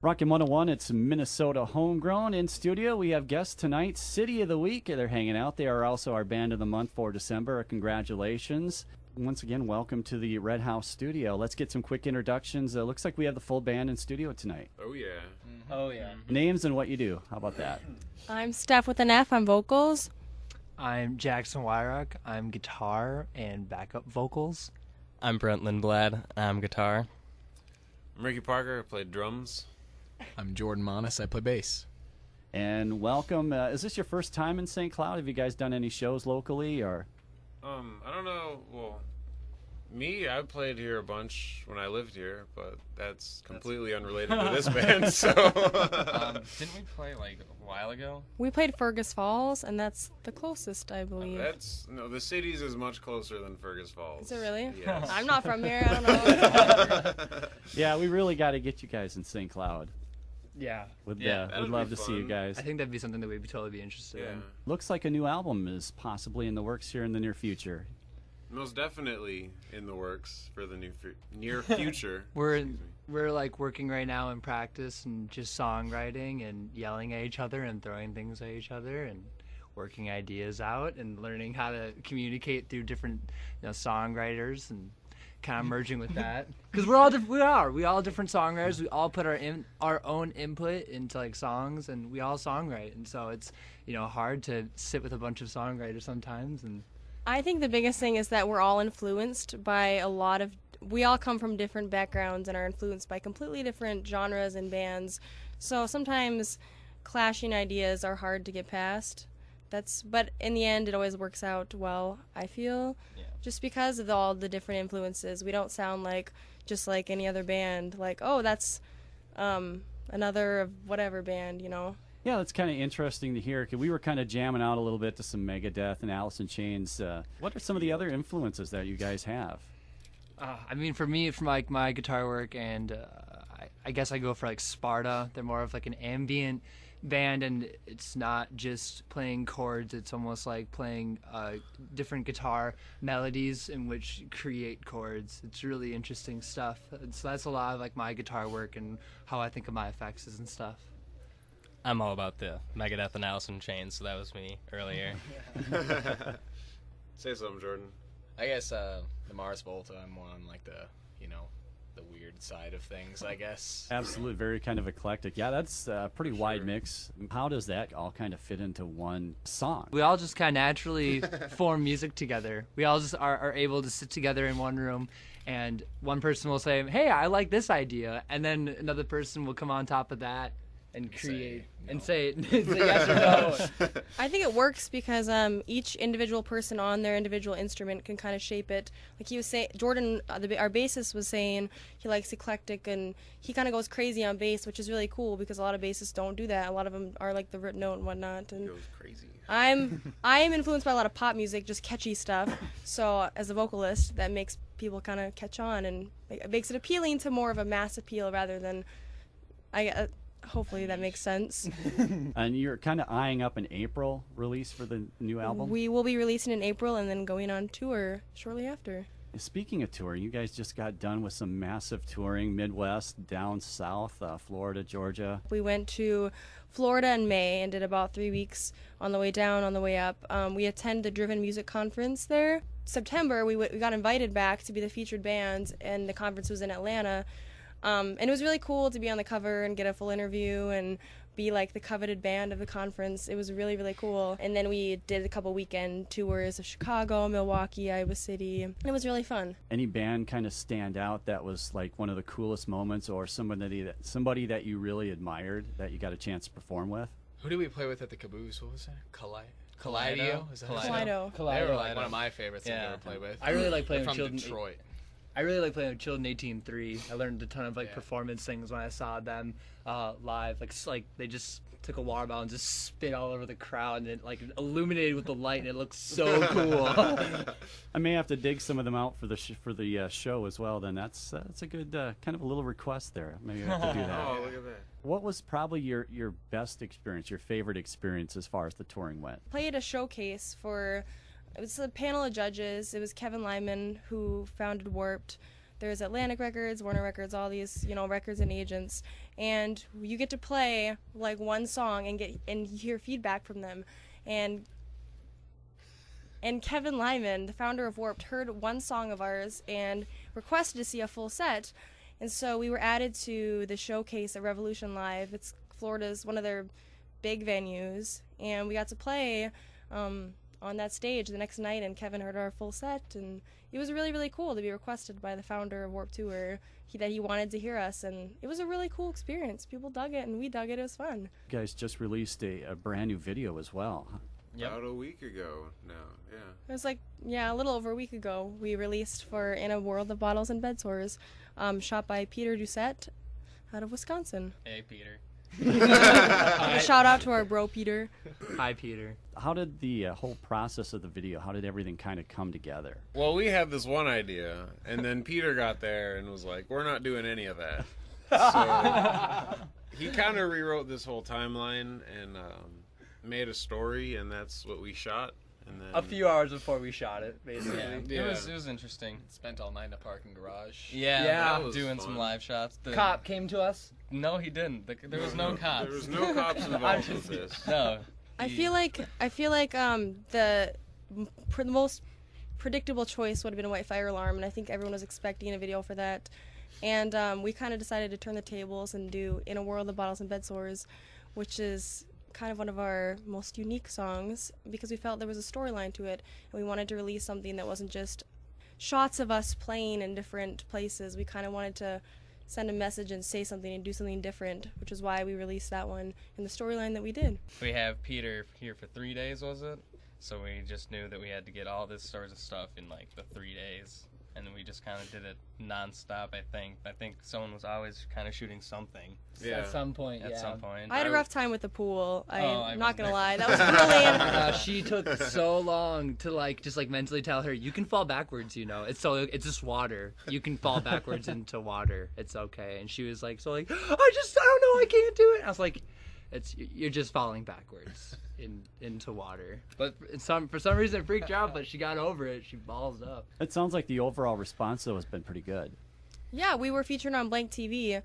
Rockin' 101, it's Minnesota Homegrown. In studio, we have guests tonight, City of the Week. They're hanging out. They are also our Band of the Month for December. Congratulations. Once again, welcome to the Red House studio. Let's get some quick introductions. Looks like we have the full band in studio tonight. Oh, yeah. Mm-hmm. Oh, yeah. Names and what you do. How about that? I'm Steph with an F. I'm vocals. I'm Jackson Wyrock. I'm guitar and backup vocals. I'm Brent Lindblad. I'm guitar. I'm Ricky Parker. I played drums. I'm Jordan Monis. I play bass. And welcome. Is this your first time in St. Cloud? Have you guys done any shows locally, or? I don't know. Well, I played here a bunch when I lived here, but that's completely unrelated to this band. So, Didn't we play like a while ago? We played Fergus Falls, and that's the closest, I believe. the city's is much closer than Fergus Falls. Is it really? Yes. I'm not from here. I don't know. Yeah, we really got to get you guys in St. Cloud. Yeah. We'd that'd love be to see you fun. guys. I think that'd be something that we'd totally be interested in. Looks like a new album is possibly in the works here in the near future. Most definitely in the works for the near future. We're like working right now in practice and just songwriting and yelling at each other and throwing things at each other and working ideas out and learning how to communicate through different songwriters and kind of merging with that, because we all different songwriters. We all put our own input into like songs, and we all songwrite, and so it's hard to sit with a bunch of songwriters sometimes. And I think the biggest thing is that we're all influenced by we all come from different backgrounds and are influenced by completely different genres and bands. So sometimes clashing ideas are hard to get past. But in the end, it always works out well, I feel. Yeah. Just because of all the different influences. We don't sound just like any other band. Like, oh, that's another whatever band, Yeah, that's kind of interesting to hear, because we were kind of jamming out a little bit to some Megadeth and Alice in Chains. What are some of the other influences that you guys have? I mean, for me, from like my guitar work, and I guess I go for like Sparta. They're more of like an ambient band, and it's not just playing chords. It's almost like playing different guitar melodies in which create chords. It's really interesting stuff. So that's a lot of like my guitar work and how I think of my effects and stuff. I'm all about the Megadeth and Alice in Chains, so that was me earlier. Say something, Jordan. I guess the Mars Volta, I'm more on like the weird side of things, I guess. Absolutely, very kind of eclectic. Yeah, that's a pretty wide mix. How does that all kind of fit into one song? We all just kind of naturally form music together. We all just are able to sit together in one room, and one person will say, hey, I like this idea, and then another person will come on top of that and create and say yes or no. I think it works because each individual person on their individual instrument can kind of shape it. Like he was saying, Jordan, our bassist, was saying he likes eclectic, and he kind of goes crazy on bass, which is really cool because a lot of bassists don't do that. A lot of them are like the root note and whatnot. And He goes crazy. I am influenced by a lot of pop music, just catchy stuff. So as a vocalist, that makes people kind of catch on, and it makes it appealing to more of a mass appeal rather than hopefully that makes sense. And you're kind of eyeing up an April release for the new album? We will be releasing in April and then going on tour shortly after. Speaking of touring, you guys just got done with some massive touring, Midwest, down south, Florida, Georgia. We went to Florida in May and did about 3 weeks on the way down, on the way up. We attended the Driven Music Conference there. September, we got invited back to be the featured band, and the conference was in Atlanta. And it was really cool to be on the cover and get a full interview and be like the coveted band of the conference. It was really, really cool. And then we did a couple weekend tours of Chicago, Milwaukee, Iowa City. And it was really fun. Any band kind of stand out that was like one of the coolest moments, or somebody that you really admired that you got a chance to perform with? Who did we play with at the Caboose? What was that? Kaleido? Is that Kaleido. They were like one of my favorites I've ever played with. I really like playing They're with from Children. Detroit. I really like playing with Children 18-3. I learned a ton of performance things when I saw them live. Like they just took a water bottle and just spit all over the crowd, and it like illuminated with the light, and it looked so cool. I may have to dig some of them out for the show as well. Then that's a good kind of a little request there. Maybe I have to do that. Oh, look at that. What was probably your best experience, your favorite experience as far as the touring went? Played a showcase for. It was a panel of judges. It was Kevin Lyman, who founded Warped, there's Atlantic Records, Warner Records, all these, records and agents, and you get to play like one song and hear feedback from them. And Kevin Lyman, the founder of Warped, heard one song of ours and requested to see a full set. And so we were added to the showcase at Revolution Live. It's Florida's one of their big venues. And we got to play on that stage the next night, and Kevin heard our full set. And it was really, really cool to be requested by the founder of Warped Tour that he wanted to hear us. And it was a really cool experience. People dug it, and we dug it. It was fun. You guys just released a brand new video as well. Yep. About a week ago now, yeah. It was a little over a week ago. We released for In a World of Bottles and Bed Sores, shot by Peter Doucette out of Wisconsin. Hey, Peter. A shout out to our bro Peter. Hi, Peter. How did the whole process of the video, how did everything kind of come together? Well, we had this one idea, and then Peter got there and was like, we're not doing any of that. So he kind of rewrote this whole timeline and made a story, and that's what we shot. And then A few hours before we shot it, basically. Yeah. It was interesting. Spent all night in a parking garage. Yeah, Yeah. That was doing fun. some live shots. Cop came to us. No, he didn't. There was no cops. There was no cops involved with this. No. I feel like the most predictable choice would have been White Fire Alarm, and I think everyone was expecting a video for that. And we kind of decided to turn the tables and do In a World of Bottles and Bed Sores, which is kind of one of our most unique songs because we felt there was a storyline to it, and we wanted to release something that wasn't just shots of us playing in different places. We kind of wanted to send a message and say something and do something different, which is why we released that one in the storyline that we did. We have Peter here for 3 days, was it? So we just knew that we had to get all this sorts of stuff in like the 3 days. And then we just kind of did it nonstop, I think. I think someone was always kind of shooting something Yeah. At some point, at some point. I had a rough time with the pool. I'm not wasn't gonna there. lie, that was grueling. She took so long to just mentally tell her, you can fall backwards, it's just water. You can fall backwards into water. It's okay. And she was I don't know, I can't do it. I was like, you're just falling backwards into water. But for some reason it freaked her out, but she got over it. She balls up. It sounds like the overall response, though, has been pretty good. Yeah, we were featured on Blank TV,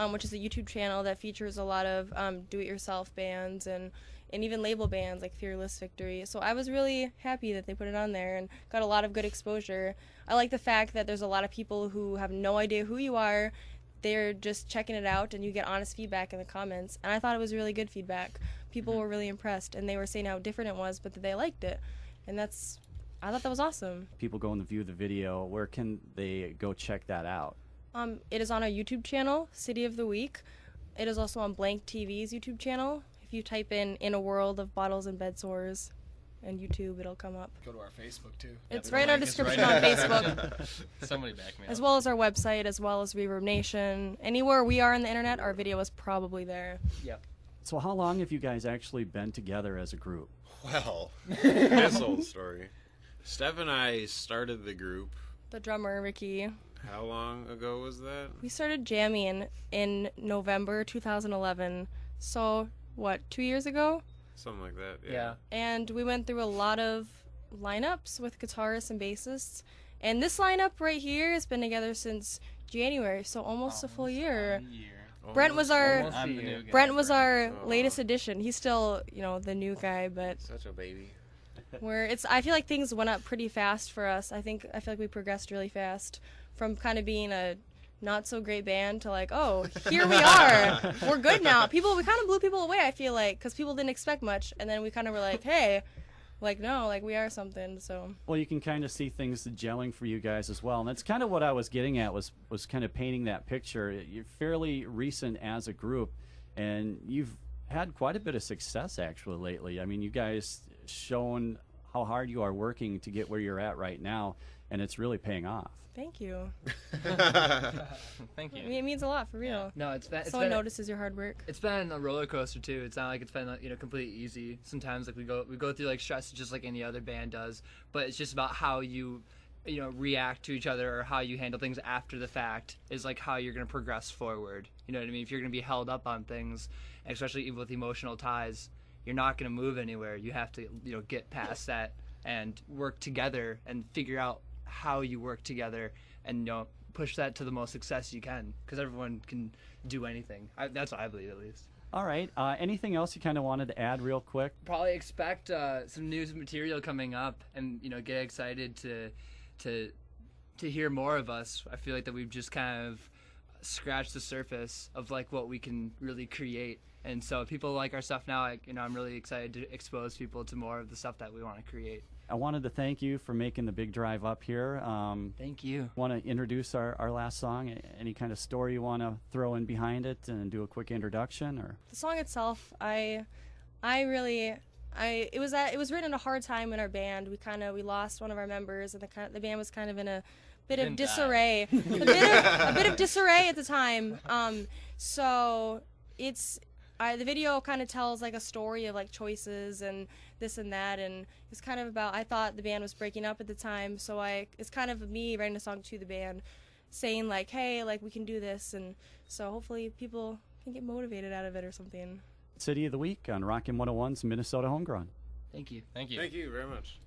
which is a YouTube channel that features a lot of do-it-yourself bands and even label bands like Fearless Victory. So I was really happy that they put it on there and got a lot of good exposure. I like the fact that there's a lot of people who have no idea who you are. They're just checking it out, and you get honest feedback in the comments. And I thought it was really good feedback. People were really impressed, and they were saying how different it was, but that they liked it. And I thought that was awesome. People go and view the video. Where can they go check that out? It is on our YouTube channel, City of the Week. It is also on Blank TV's YouTube channel. If you type in a World of Bottles and Bed Sores and YouTube, it'll come up. Go to our Facebook too. It's the right in our link is description right on in Facebook, Somebody back me up. as well as our website, as well as Reverb Nation. Anywhere we are on the internet, our video is probably there. So how long have you guys actually been together as a group? Well, this old story. Steph and I started the group. The drummer, Ricky. How long ago was that? We started jamming in November 2011. So, 2 years ago? Something like that, Yeah. And we went through a lot of lineups with guitarists and bassists. And this lineup right here has been together since January, so almost a full year. Brent was our I'm the new guy. Brent was our Oh. latest addition. He's still, the new guy, but Such a baby. I feel like things went up pretty fast for us. I feel like we progressed really fast from kind of being a not so great band to here we are. We're good now. We kind of blew people away, I feel like, because people didn't expect much, and then we kind of were like, hey, no, we are something. So Well, you can kind of see things gelling for you guys as well, and that's kind of what I was getting at was kind of painting that picture. You're fairly recent as a group, and you've had quite a bit of success actually lately. I mean, you guys shown how hard you are working to get where you're at right now, and it's really paying off. thank you. Thank I you. mean, it means a lot, for real. No, it's Someone notices your hard work. It's been a roller coaster too. It's not like it's been completely easy. Sometimes we go through stress just like any other band does, but it's just about how you react to each other or how you handle things after the fact is how you're going to progress forward. You know what I mean? If you're going to be held up on things, especially even with emotional ties, you're not going to move anywhere. You have to get past that and work together and figure out how you work together and push that to the most success you can, because everyone can do anything. That's what I believe, at least. All right. Anything else you kind of wanted to add real quick? Probably expect some new material coming up, and get excited to hear more of us. I feel like that we've just kind of scratched the surface of like what we can really create, and so if people like our stuff now, I'm really excited to expose people to more of the stuff that we want to create. I wanted to thank you for making the big drive up here. Thank you. Want to introduce our last song? Any kind of story you want to throw in behind it and do a quick introduction? Or The song itself, it was written at a hard time in our band. We lost one of our members, and the band was kind of in a bit of disarray. a bit of disarray at the time. So the video kind of tells like a story of like choices and this and that, and it's kind of about, I thought the band was breaking up at the time, so it's kind of me writing a song to the band saying like, hey, like we can do this, and so hopefully people can get motivated out of it or something. City of the Week on Rockin' 101's Minnesota Homegrown. Thank you. Thank you. Thank you very much.